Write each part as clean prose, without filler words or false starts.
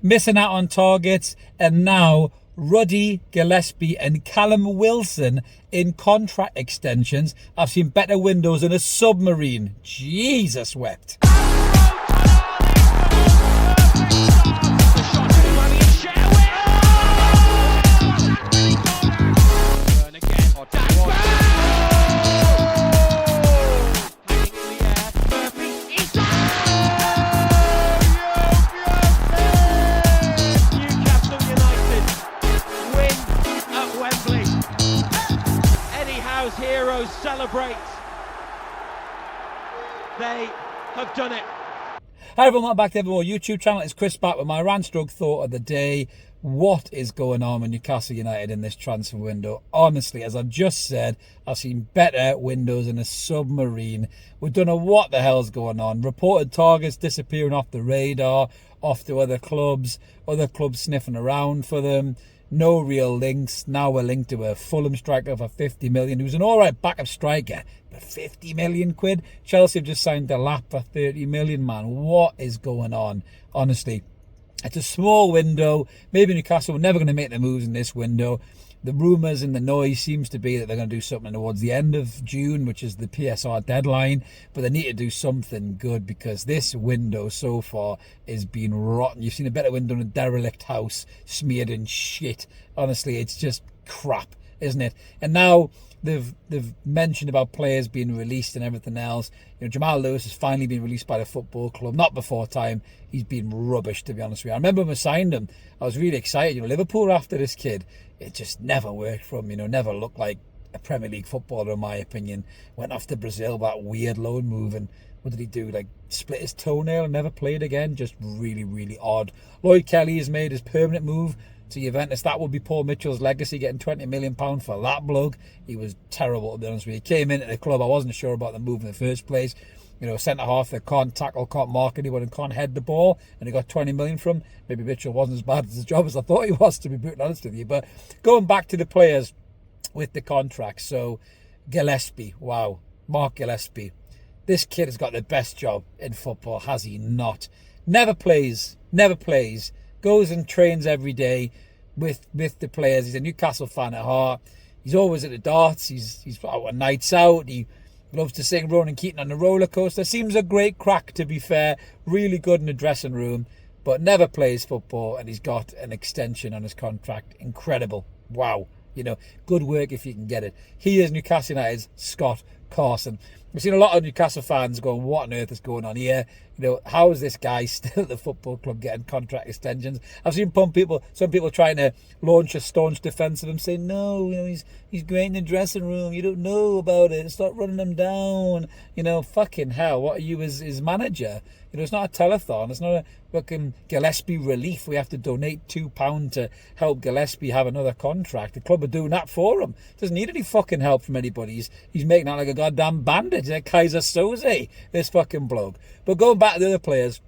missing out on targets, and now Ruddy, Gillespie and Callum Wilson in contract extensions. I've seen better windows in a submarine. Jesus wept. Celebrate. They have done it. Hi everyone, welcome back to Evermore YouTube channel. It's Chris back with my rant-stroke thought of the day. What is going on with Newcastle United in this transfer window? Honestly, as I've just said, I've seen better windows in a submarine. We don't know what the hell's going on. Reported targets disappearing off the radar, off to other clubs sniffing around for them. No real links. Now we're linked to a Fulham striker for 50 million, who's an alright backup striker, but 50 million quid? Chelsea have just signed a lap for 30 million, man. What is going on? Honestly, it's a small window. Maybe Newcastle are never going to make the moves in this window. The rumours and the noise seems to be that they're going to do something towards the end of June, which is the PSR deadline. But they need to do something good because this window so far is being rotten. You've seen a better window in a derelict house smeared in shit. Honestly, it's just crap, isn't it? And now they've mentioned about players being released and everything else. You know, Jamal Lewis has finally been released by the football club. Not before time. He's been rubbish, to be honest with you. I remember when we signed him, I was really excited. You know, Liverpool after this kid. It just never worked for him, you know, never looked like a Premier League footballer in my opinion. Went off to Brazil, that weird loan move, and what did he do? Like split his toenail and never played again. Just really, really odd. Lloyd Kelly has made his permanent move to Juventus. That would be Paul Mitchell's legacy, getting £20 million for that bloke. He was terrible, to be honest with you. He came into the club, I wasn't sure about the move in the first place. You know, centre-half that can't tackle, can't mark anyone and can't head the ball, and he got 20 million from him. Maybe Mitchell wasn't as bad at his job as I thought he was, to be brutally honest with you. But going back to the players with the contracts, so Gillespie, wow, Mark Gillespie. This kid has got the best job in football, has he not? Never plays, goes and trains every day with the players. He's a Newcastle fan at heart. He's always at the darts, he's out on nights out, he loves to sing Ronan Keating on the roller coaster. Seems a great crack, to be fair. Really good in the dressing room, but never plays football, and he's got an extension on his contract. Incredible. Wow. You know, good work if you can get it. He is Newcastle United's Scott Carson. We've seen a lot of Newcastle fans going, what on earth is going on here? You know, how is this guy still at the football club getting contract extensions? I've seen some people trying to launch a staunch defence of him, saying, no, you know, he's great in the dressing room. You don't know about it. Stop running him down. You know, fucking hell. What are you his manager? You know, it's not a telethon. It's not a fucking Gillespie relief. We have to donate £2 to help Gillespie have another contract. The club are doing that for him. Doesn't need any fucking help from anybody. He's making out like a goddamn bandit. He's like Kaiser Soze, this fucking bloke. But going back to the other players,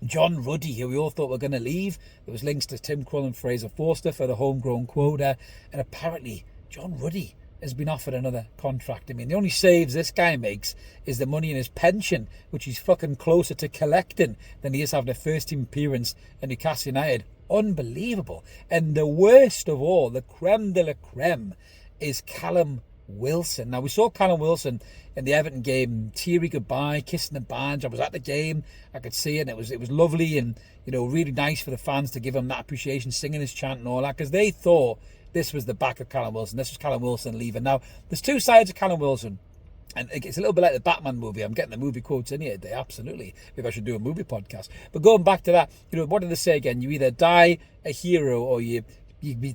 John Ruddy, who we all thought were going to leave. There was links to Tim Krul and Fraser Forster for the homegrown quota. And apparently, John Ruddy has been offered another contract. I mean, the only saves this guy makes is the money in his pension, which he's fucking closer to collecting than he is having a first team appearance at Newcastle United. Unbelievable. And the worst of all, the creme de la creme, is Callum Wilson. Now, we saw Callum Wilson in the Everton game, teary goodbye, kissing the badge. I was at the game, I could see it, and it was lovely and, you know, really nice for the fans to give him that appreciation, singing his chant and all that, because they thought this was the back of Callum Wilson. This was Callum Wilson leaving. Now, there's two sides of Callum Wilson. And it's a little bit like the Batman movie. I'm getting the movie quotes in here today, absolutely. Maybe I should do a movie podcast. But going back to that, you know, what did they say again? You either die a hero or you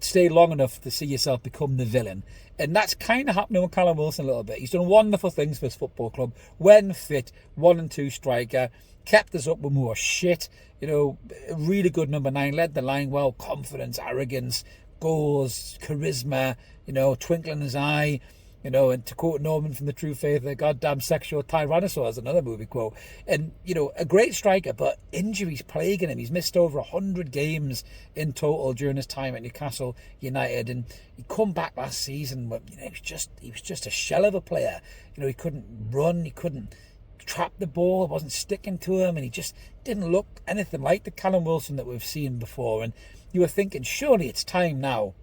stay long enough to see yourself become the villain. And that's kind of happening with Callum Wilson a little bit. He's done wonderful things for his football club. When fit, 1 and 2 striker. Kept us up when we were shit. You know, a really good number 9. Led the line well. Confidence, arrogance, goals, charisma, you know, twinkle in his eye, you know, and to quote Norman from The True Faith, the goddamn sexual tyrannosaur is another movie quote. And, you know, a great striker, but injuries plaguing him. He's missed over 100 games in total during his time at Newcastle United. And he come back last season, but, you know, he was just a shell of a player. You know, he couldn't run, he couldn't trapped the ball, it wasn't sticking to him, and he just didn't look anything like the Callum Wilson that we've seen before. And you were thinking, surely it's time now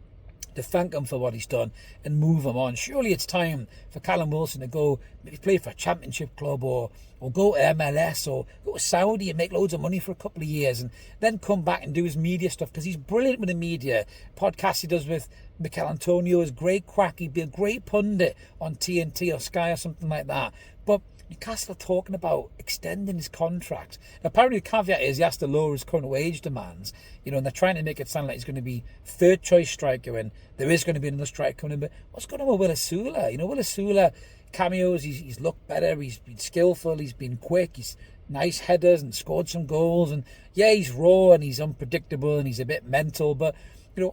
to thank him for what he's done and move him on. Surely it's time for Callum Wilson to go maybe play for a championship club or go to MLS or go to Saudi and make loads of money for a couple of years and then come back and do his media stuff, because he's brilliant with the media. Podcast he does with Mikel Antonio is great crack. He'd be a great pundit on TNT or Sky or something like that. But Newcastle are talking about extending his contract. Apparently the caveat is he has to lower his current wage demands, and they're trying to make it sound like he's going to be third choice striker and there is going to be another striker coming in. But what's going on with Will Asula? Will Asula cameos, he's looked better, he's been skillful, he's been quick, he's nice headers and scored some goals, and yeah, he's raw and he's unpredictable and he's a bit mental, but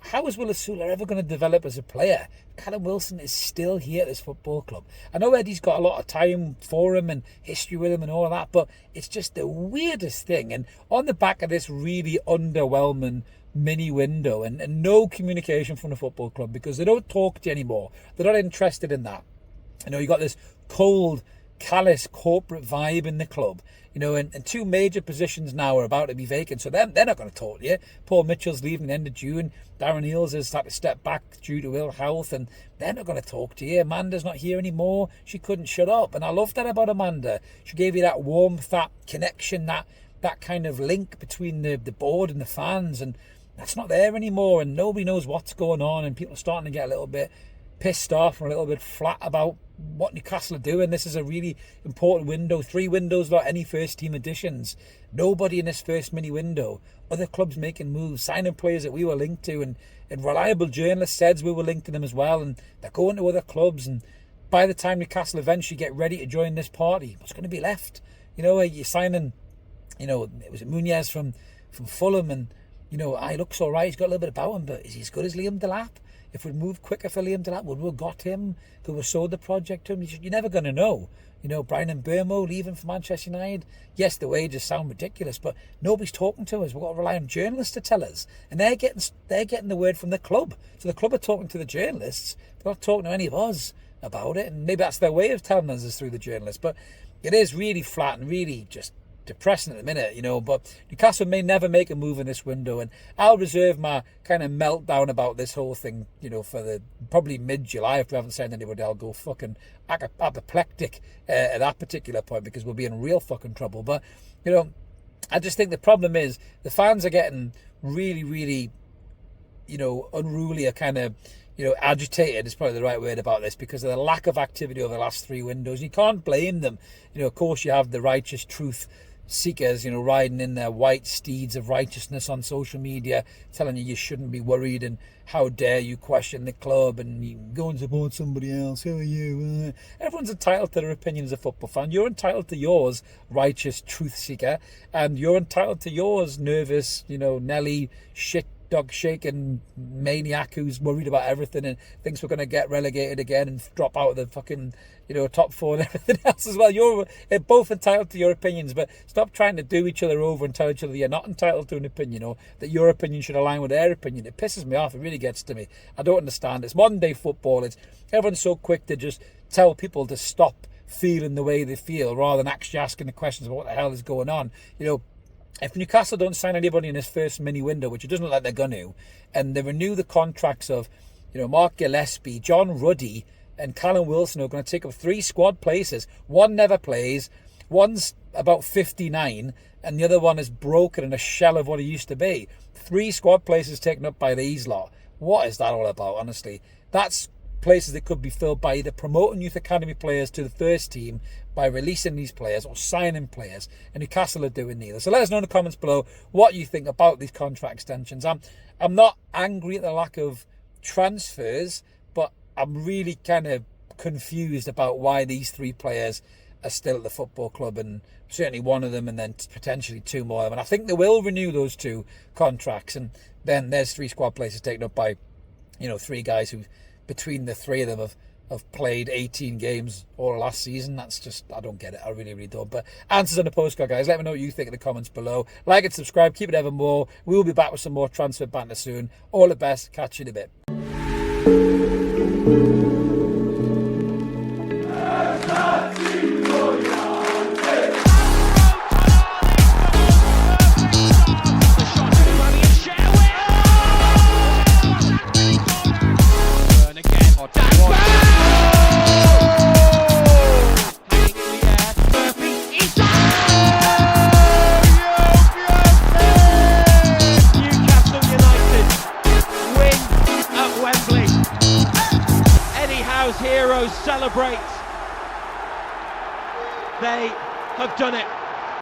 how is Will Asula ever going to develop as a player? Callum Wilson is still here at this football club. I know Eddie's got a lot of time for him and history with him and all of that, but it's just the weirdest thing. And on the back of this really underwhelming mini window and no communication from the football club, because they don't talk to you anymore. They're not interested in that. You got this cold, callous corporate vibe in the club, and two major positions now are about to be vacant, so they're not going to talk to you. Paul Mitchell's leaving the end of June, Darren Eales has had to step back due to ill health, and they're not going to talk to you. Amanda's not here anymore, she couldn't shut up, and I love that about Amanda. She gave you that warmth, that connection, that kind of link between the board and the fans, and that's not there anymore, and nobody knows what's going on, and people are starting to get a little bit pissed off and a little bit flat about what Newcastle are doing. This is a really important window. 3 windows without any first team additions. Nobody in this first mini window. Other clubs making moves, signing players that we were linked to, and reliable journalists said we were linked to them as well, and they're going to other clubs, and by the time Newcastle eventually get ready to join this party, what's going to be left? You're signing, it was Muñoz from Fulham, and he looks all right, he's got a little bit about him, but is he as good as Liam Delap? If we'd moved quicker for Liam Delap, would we have got him? Could we have sold the project to him? You're never going to know. Brian Mbeumo leaving for Manchester United. Yes, the wages sound ridiculous, but nobody's talking to us. We've got to rely on journalists to tell us. And they're getting the word from the club. So the club are talking to the journalists. They're not talking to any of us about it. And maybe that's their way of telling us is through the journalists. But it is really flat and really just depressing at the minute, but Newcastle may never make a move in this window, and I'll reserve my kind of meltdown about this whole thing, for the probably mid-July. If we haven't signed anybody, I'll go fucking apoplectic at that particular point, because we'll be in real fucking trouble. But I just think the problem is the fans are getting really, really, unruly, or kind of agitated is probably the right word about this, because of the lack of activity over the last 3 windows. You can't blame them. Of course you have the righteous truth seekers, riding in their white steeds of righteousness on social media, telling you shouldn't be worried and how dare you question the club and you go and support somebody else. Who are you? Everyone's entitled to their opinion as a football fan. You're entitled to yours, righteous truth seeker, and you're entitled to yours, nervous, Nelly shit dog shaking maniac who's worried about everything and thinks we're going to get relegated again and drop out of the fucking top 4 and everything else as well. You're both entitled to your opinions, but stop trying to do each other over and tell each other you're not entitled to an opinion, or that your opinion should align with their opinion. It pisses me off. It really gets to me. I don't understand. It's modern day football. Everyone's so quick to just tell people to stop feeling the way they feel rather than actually asking the questions about what the hell is going on. If Newcastle don't sign anybody in this first mini window, which it doesn't look like they're going to, and they renew the contracts of, Mark Gillespie, John Ruddy, and Callum Wilson, who are going to take up 3 squad places. One never plays, one's about 59, and the other one is broken and a shell of what he used to be. 3 squad places taken up by these lot. What is that all about, honestly? That's places that could be filled by either promoting youth academy players to the first team by releasing these players or signing players, and Newcastle are doing neither. So let us know in the comments below what you think about these contract extensions. I'm not angry at the lack of transfers, but I'm really kind of confused about why these 3 players are still at the football club, and certainly one of them and then potentially 2 more of them. And I think they will renew those 2 contracts, and then there's 3 squad places taken up by 3 guys who between the 3 of them have played 18 games all last season. That's just, I don't get it. I really, really don't. But answers on the postcard, guys. Let me know what you think in the comments below. Like and subscribe. Keep it evermore. We will be back with some more transfer banter soon. All the best. Catch you in a bit. heroes celebrate. They have done it.